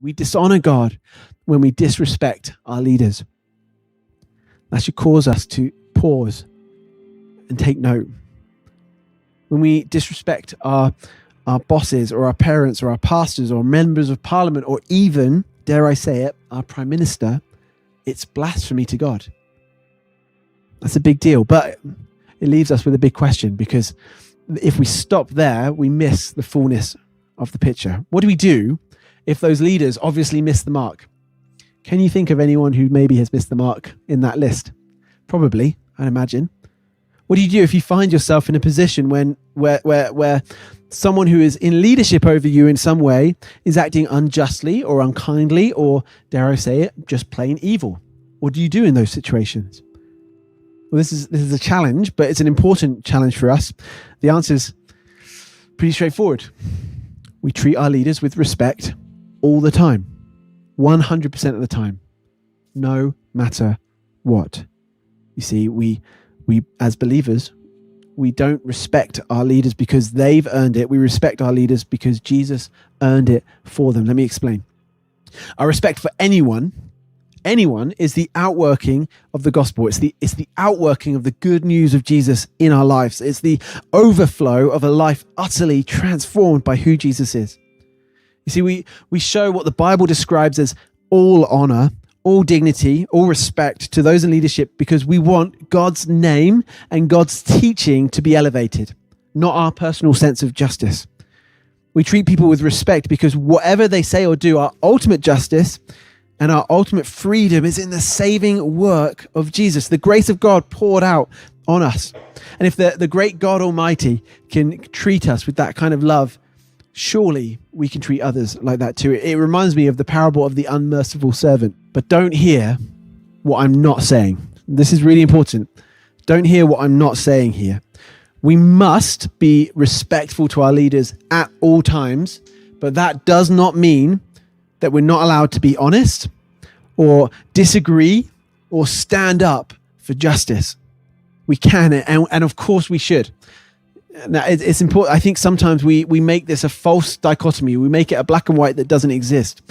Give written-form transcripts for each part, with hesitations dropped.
We dishonor God when we disrespect our leaders. That should cause us to pause and take note. When we disrespect our bosses or our parents or our pastors or members of parliament or even, dare I say it, our prime minister, it's blasphemy to God. That's a big deal, but it leaves us with a big question, because if we stop there, we miss the fullness of the picture. What do we do if those leaders obviously miss the mark? Can you think of anyone who maybe has missed the mark in that list? Probably, I'd imagine. What do you do if you find yourself in a position where someone who is in leadership over you in some way is acting unjustly or unkindly or, dare I say it, just plain evil? What do you do in those situations? Well, this is a challenge, but it's an important challenge for us. The answer is pretty straightforward. We treat our leaders with respect all the time, 100% of the time, no matter what. You see, we as believers, we don't respect our leaders because they've earned it. We respect our leaders because Jesus earned it for them. Let me explain. Our respect for anyone is the outworking of the gospel. It's the outworking of the good news of Jesus in our lives. It's the overflow of a life utterly transformed by who Jesus is. You see, we show what the Bible describes as all honor, all dignity, all respect to those in leadership because we want God's name and God's teaching to be elevated, not our personal sense of justice. We treat people with respect because whatever they say or do, our ultimate justice and our ultimate freedom is in the saving work of Jesus, the grace of God poured out on us. And if the great God Almighty can treat us with that kind of love, surely we can treat others like that too. It reminds me of the parable of the unmerciful servant. But don't hear what I'm not saying. This is really important. Don't hear what I'm not saying here. We must be respectful to our leaders at all times, but that does not mean that we're not allowed to be honest or disagree or stand up for justice. We can, and of course we should. Now, it's important. I think sometimes we make this a false dichotomy. We make it a black and white that doesn't exist.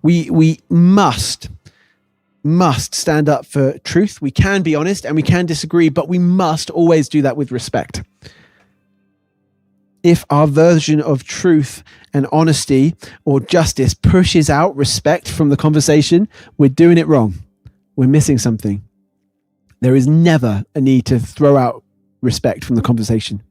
We must stand up for truth. We can be honest and we can disagree, but we must always do that with respect. If our version of truth and honesty or justice pushes out respect from the conversation, we're doing it wrong. We're missing something. There is never a need to throw out respect from the conversation.